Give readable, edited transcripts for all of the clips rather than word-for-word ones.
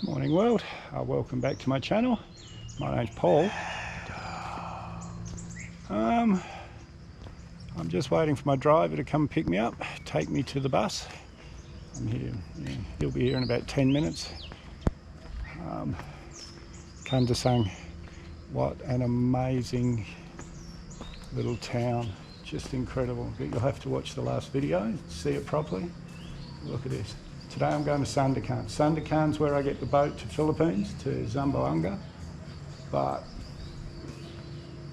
Morning world, welcome back to my channel. My name's Paul. I'm just waiting for my driver to come pick me up, take me to the bus. I'm here, he'll be here in about 10 minutes. Kundasang, what an amazing little town, just incredible. But you'll have to watch the last video to see it properly. Look at this. Today I'm going to Sandakan. Sandakan's where I get the boat to Philippines, to Zamboanga, but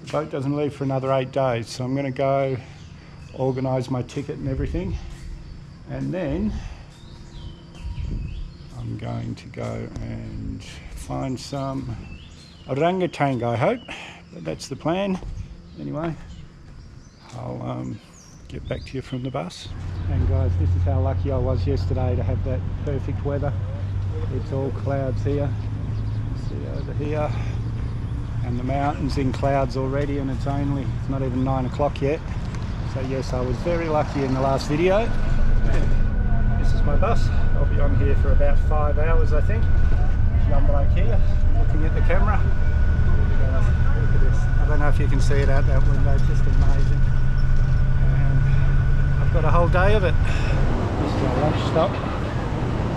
the boat doesn't leave for another 8 days, so I'm going to go organise my ticket and everything, and then I'm going to go and find some orangutan, I hope, but that's the plan. Anyway, I'll get back to you from the bus. And guys, this is how lucky I was yesterday to have that perfect weather. It's all clouds here. See over here, and the mountains in clouds already, and it's not even 9 o'clock yet. So yes, I was very lucky in the last video. This is my bus. I'll be on here for about 5 hours, I think. Young bloke here, looking at the camera. Look at this. I don't know if you can see it out that window, just amazing. I've got a whole day of it. This is our lunch stop,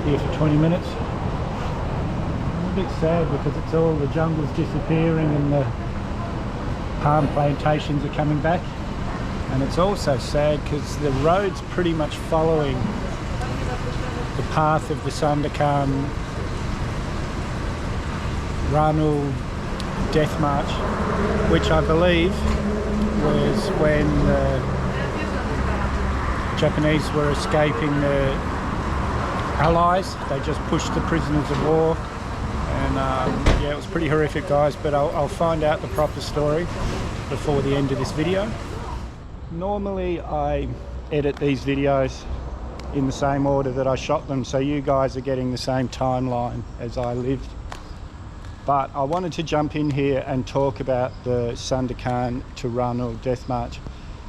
here for 20 minutes. I'm a bit sad because it's all, the jungle's disappearing and the palm plantations are coming back. And it's also sad because the road's pretty much following the path of the Sandakan Ranau Death March, which I believe was when the Japanese were escaping the Allies. They just pushed the prisoners of war, and yeah, it was pretty horrific, guys, but I'll find out the proper story before the end of this video. Normally I edit these videos in the same order that I shot them, so you guys are getting the same timeline as I lived, but I wanted to jump in here and talk about the Sandakan to Ranau Death March.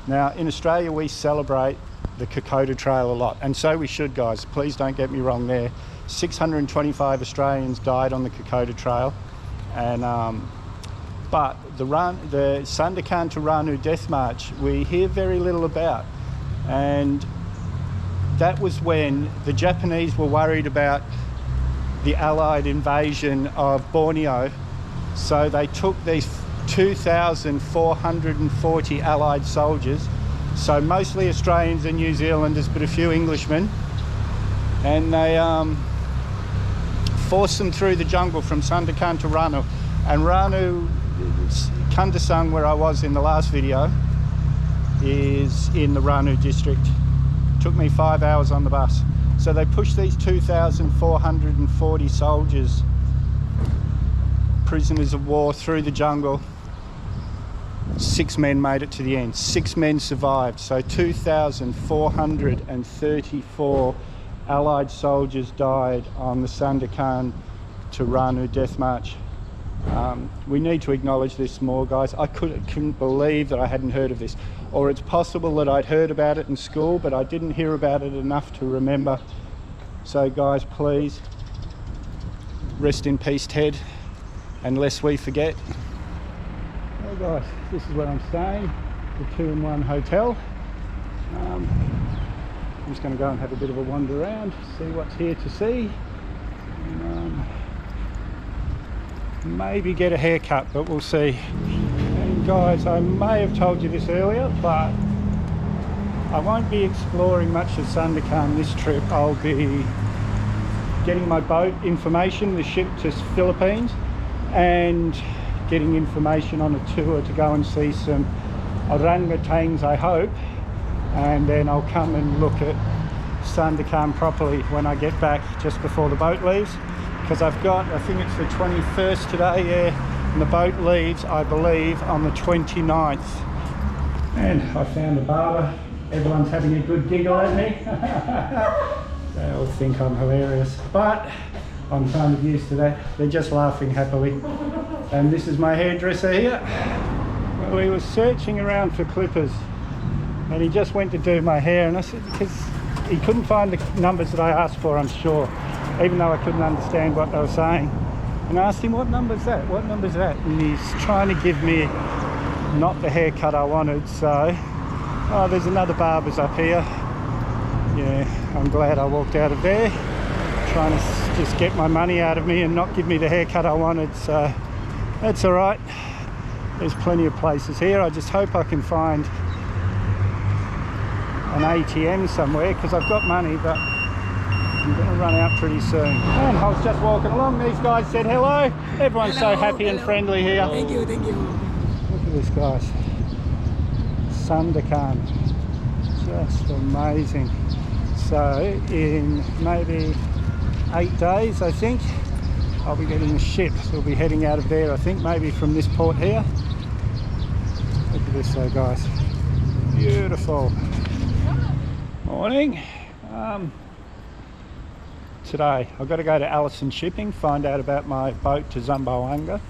Now in Australia we celebrate the Kokoda Trail a lot, and so we should, guys. Please don't get me wrong there. 625 Australians died on the Kokoda Trail, and but the Sandakan to Ranau Death March we hear very little about, and that was when the Japanese were worried about the Allied invasion of Borneo, so they took these 2,440 Allied soldiers, so mostly Australians and New Zealanders, but a few Englishmen, and they forced them through the jungle from Sandakan to Ranau. And Ranau, Kundasang, where I was in the last video, is in the Ranau district. Took me 5 hours on the bus. So they pushed these 2,440 soldiers, prisoners of war, through the jungle. 6 men made it to the end. 6 men survived. So 2,434 Allied soldiers died on the Sandakan to Ranau Death March. We need to acknowledge this more, guys. I couldn't believe that I hadn't heard of this. Or it's possible that I'd heard about it in school, but I didn't hear about it enough to remember. So guys, please, rest in peace, Ted, and lest we forget. Well guys, this is where I'm staying, the 2-in-1 hotel. I'm just going to go and have a bit of a wander around, see what's here to see. And, maybe get a haircut, but we'll see. And guys, I may have told you this earlier, but I won't be exploring much of Sandakan this trip. I'll be getting my boat information, the ship to Philippines, and getting information on a tour to go and see some orangutans, I hope, and then I'll come and look at Sandakan properly when I get back, just before the boat leaves, because I think it's the 21st today, yeah, and the boat leaves, I believe, on the 29th. And I found a barber. Everyone's having a good giggle at me. They all think I'm hilarious, but I'm kind of used to that. They're just laughing happily. And this is my hairdresser here. Well, he was searching around for clippers, and he just went to do my hair, and I said, because he couldn't find the numbers that I asked for, I'm sure. even though I couldn't understand what they were saying. And I asked him, what number's that? What number's that? And he's trying to give me not the haircut I wanted. So, oh, there's another barber's up here. Yeah, I'm glad I walked out of there, trying to just get my money out of me and not give me the haircut I wanted. So that's all right. There's plenty of places here. I just hope I can find an ATM somewhere, because I've got money, but I'm going to run out pretty soon. And I was just walking along. These guys said hello. Everyone's so happy and friendly here. Thank you, thank you. Look at this, guys. Sandakan. Just amazing. So in maybe 8 days, I think, I'll be getting a ship. So we'll be heading out of there, I think, maybe from this port here. Look at this though, guys. Beautiful. Morning. Today I've got to go to Allison Shipping, find out about my boat to Zamboanga.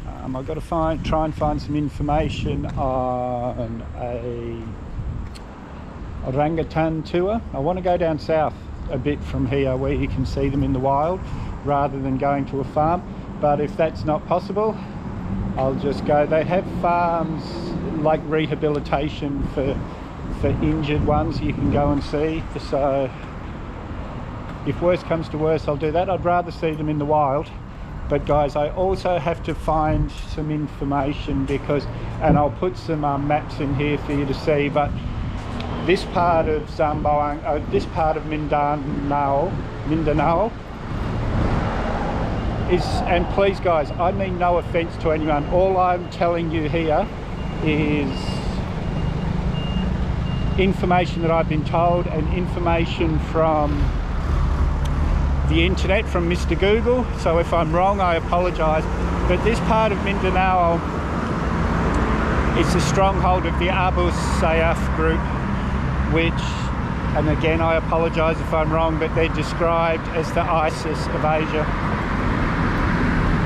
I've got to try and find some information on a orangutan tour. I want to go down south a bit from here where you can see them in the wild rather than going to a farm, but if that's not possible, I'll just go. They have farms like rehabilitation for injured ones you can go and see. So if worst comes to worst, I'll do that. I'd rather see them in the wild. But guys, I also have to find some information because, and I'll put some maps in here for you to see, but this part of Zamboanga, this part of Mindanao is, and please guys, I mean no offense to anyone, all I'm telling you here is information that I've been told and information from the internet, from Mr. Google. So if I'm wrong, I apologize. But this part of Mindanao is the stronghold of the Abu Sayyaf group, which, and again I apologize if I'm wrong, but they're described as the ISIS of Asia.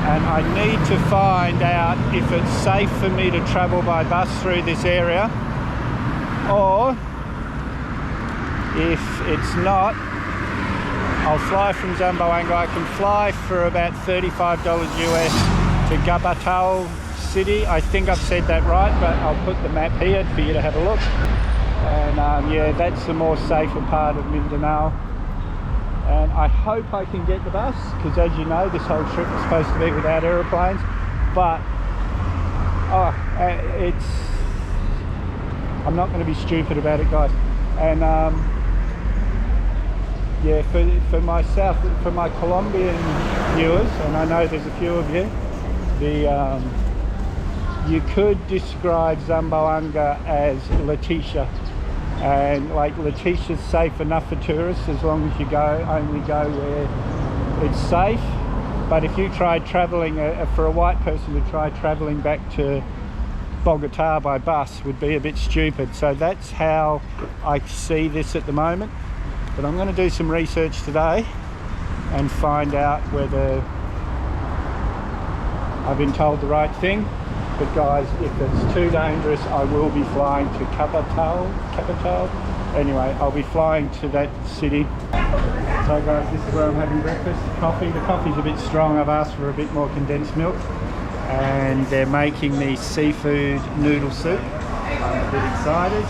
And I need to find out if it's safe for me to travel by bus through this area, or if it's not, I'll fly from Zamboanga. I can fly for about $35 US to Gabatao City. I think I've said that right, but I'll put the map here for you to have a look. And yeah, that's the more safer part of Mindanao. And I hope I can get the bus, because as you know, this whole trip is supposed to be without aeroplanes. But I'm not going to be stupid about it, guys. And yeah, for my Colombian viewers, and I know there's a few of you, you could describe Zamboanga as Letitia, and like Letitia's safe enough for tourists as long as you only go where it's safe. But if you tried travelling, for a white person to try travelling back to Bogota by bus would be a bit stupid. So that's how I see this at the moment. But I'm going to do some research today and find out whether I've been told the right thing. But guys, if it's too dangerous, I will be flying to Capital. Anyway, I'll be flying to that city. So guys, this is where I'm having breakfast. Coffee. The coffee's a bit strong. I've asked for a bit more condensed milk. And they're making me seafood noodle soup. I'm a bit excited.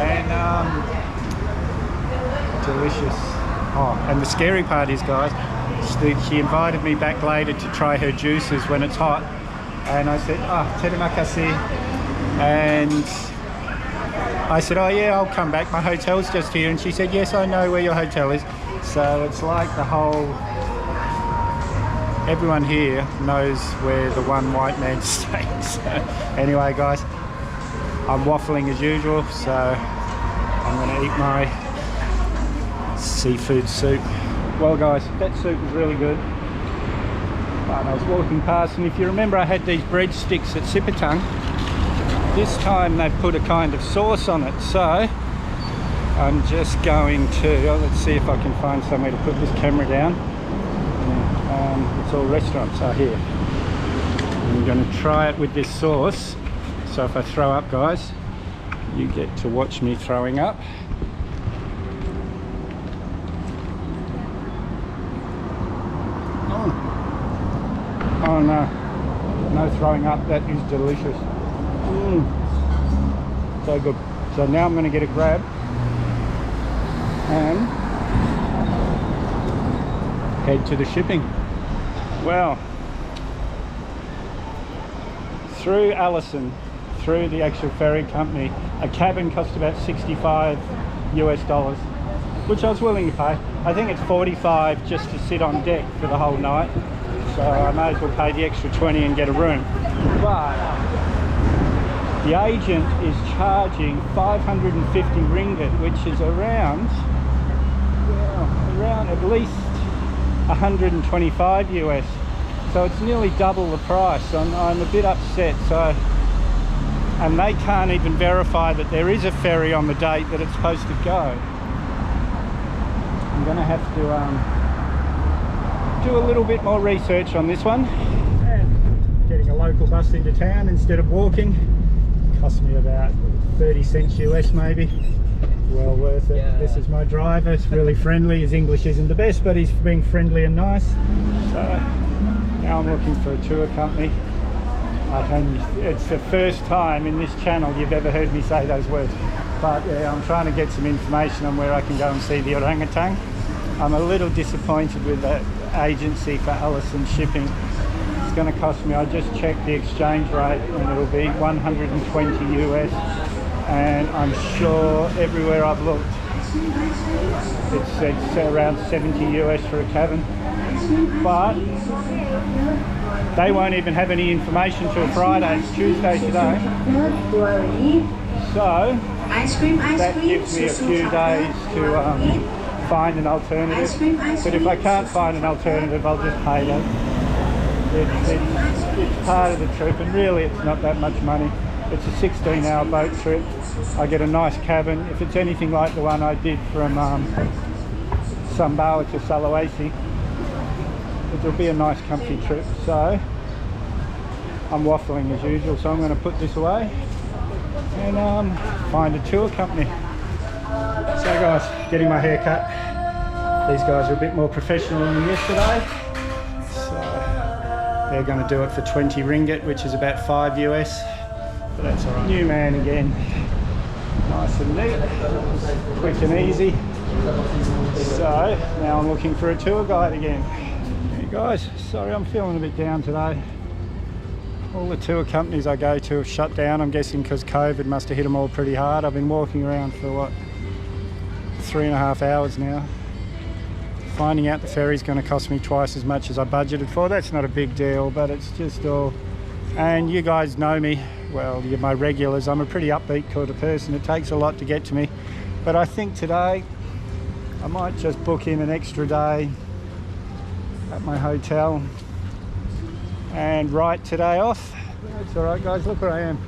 And delicious. Oh, and the scary part is, guys, she invited me back later to try her juices when it's hot. And I said, terima kasih. And I said, oh yeah, I'll come back. My hotel's just here. And she said, yes, I know where your hotel is. So it's like the whole, everyone here knows where the one white man stays. Anyway, guys, I'm waffling as usual. So I'm going to eat my seafood soup. Well, guys, that soup was really good. And I was walking past, and if you remember, I had these breadsticks at Sipatang. This time they've put a kind of sauce on it, so I'm just going to, let's see if I can find somewhere to put this camera down. It's all restaurants are here. I'm going to try it with this sauce, so if I throw up, guys, you get to watch me throwing up. Oh no, no throwing up, that is delicious. So good. So now I'm going to get a grab and head to the shipping. Well, through Allison, through the actual ferry company, a cabin cost about $65 US, which I was willing to pay. I think it's 45 just to sit on deck for the whole night, so I may as well pay the extra 20 and get a room. But the agent is charging 550 ringgit, which is around at least 125 US. So it's nearly double the price. I'm a bit upset. So, and they can't even verify that there is a ferry on the date that it's supposed to go. I'm going to have to do a little bit more research on this one. And getting a local bus into town instead of walking cost me about 30 cents US maybe. Well worth it. Yeah. This is my driver. It's really friendly. His English isn't the best, but he's being friendly and nice. So now I'm looking for a tour company. It's the first time in this channel you've ever heard me say those words. But yeah, I'm trying to get some information on where I can go and see the orangutan. I'm a little disappointed with that agency for Allison shipping. It's going to cost me, I just checked the exchange rate, and it'll be 120 US. And I'm sure everywhere I've looked, it's around 70 US for a cabin. But they won't even have any information till Friday. It's Tuesday today. So that gives me a few days to find an alternative. But if I can't find an alternative, I'll just pay that. It's part of the trip, and really it's not that much money. It's a 16-hour boat trip. I get a nice cabin. If it's anything like the one I did from Sumbawa to Sulawesi, it'll be a nice comfy trip. So I'm waffling as usual, so I'm going to put this away and find a tour company. So guys, getting my hair cut. These guys are a bit more professional than yesterday. So they're going to do it for 20 ringgit, which is about 5 US. But that's all right. New man again. Nice and neat, quick and easy. So now I'm looking for a tour guide again. Hey guys, sorry I'm feeling a bit down today. All the tour companies I go to have shut down. I'm guessing because COVID must have hit them all pretty hard. I've been walking around for what, 3.5 hours now. Finding out the ferry's going to cost me twice as much as I budgeted for. That's not a big deal, but it's just all... And you guys know me, well, you're my regulars. I'm a pretty upbeat kind of person. It takes a lot to get to me. But I think today I might just book in an extra day at my hotel and write today off. That's all right, guys. Look where I am.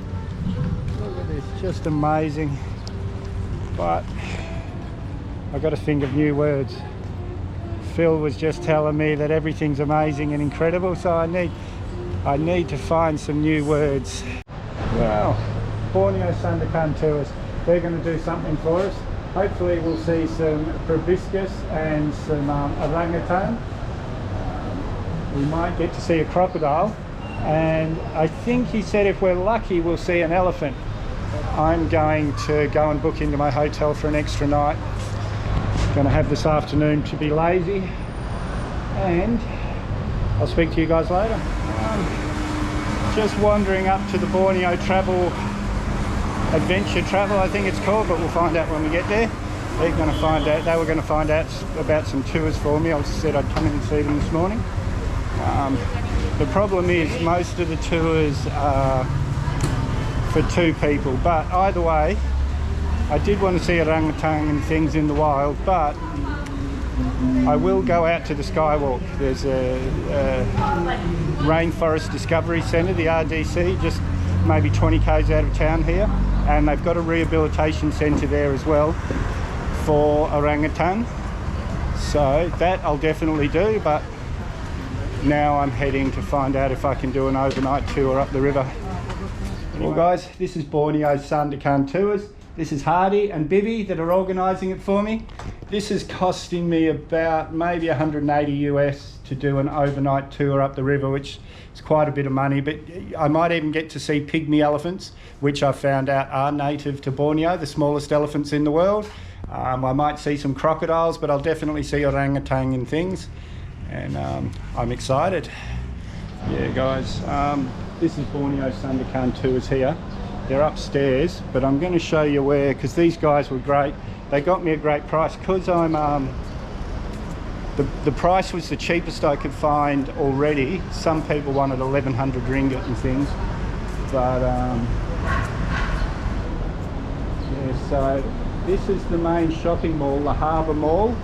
Look at this, just amazing. But I've got to think of new words. Phil was just telling me that everything's amazing and incredible, so I need to find some new words. Well, Borneo Sandakan tours, they're going to do something for us. Hopefully we'll see some proboscis and some orangutan. We might get to see a crocodile, and I think he said if we're lucky we'll see an elephant. I'm going to go and book into my hotel for an extra night. Going to have this afternoon to be lazy, and I'll speak to you guys later. Just wandering up to the Borneo Adventure Travel, I think it's called, but we'll find out when we get there. They're going to find out. They were going to find out about some tours for me. I said I'd come in and see them this morning. The problem is most of the tours are for 2 people, but either way, I did want to see orangutan and things in the wild, but I will go out to the Skywalk. There's a Rainforest Discovery Centre, the RDC, just maybe 20 k's out of town here, and they've got a rehabilitation centre there as well for orangutan. So that I'll definitely do, but now I'm heading to find out if I can do an overnight tour up the river. Well guys, this is Borneo Sandakan Tours. This is Hardy and Bibby that are organising it for me. This is costing me about maybe 180 US to do an overnight tour up the river, which is quite a bit of money, but I might even get to see pygmy elephants, which I found out are native to Borneo, the smallest elephants in the world. I might see some crocodiles, but I'll definitely see orangutan and things, and I'm excited. Yeah guys, this is Borneo Sandakan Tours here. They're upstairs, but I'm going to show you where, because these guys were great. They got me a great price, because I'm the price was the cheapest I could find already. Some people wanted 1100 ringgit and things, but yeah, so this is the main shopping mall, the Harbour Mall.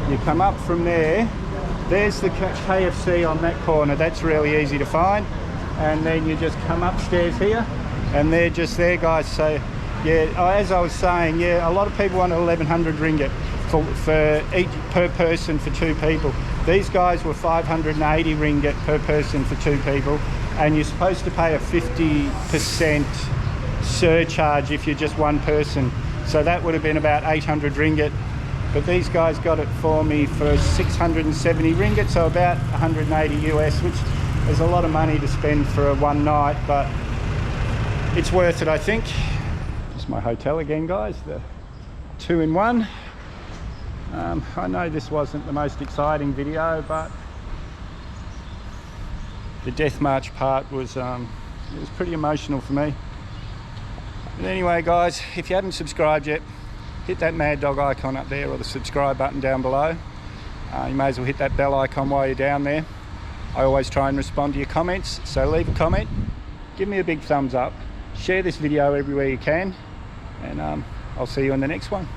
You come up from there, there's the KFC on that corner, that's really easy to find, and then you just come upstairs here and they're just there guys. So yeah, as I was saying, yeah, a lot of people want 1100 ringgit for each per person for 2 people. These guys were 580 ringgit per person for 2 people, and you're supposed to pay a 50% surcharge if you're just 1 person, so that would have been about 800 ringgit, but these guys got it for me for 670 ringgit, so about 180 US, which is a lot of money to spend for one night, but it's worth it, I think. This is my hotel again guys, the 2-in-1. I know this wasn't the most exciting video, but the Death March part was it was pretty emotional for me. But anyway guys, if you haven't subscribed yet, hit that mad dog icon up there or the subscribe button down below. You may as well hit that bell icon while you're down there. I always try and respond to your comments, so leave a comment, give me a big thumbs up, share this video everywhere you can, and I'll see you in the next one.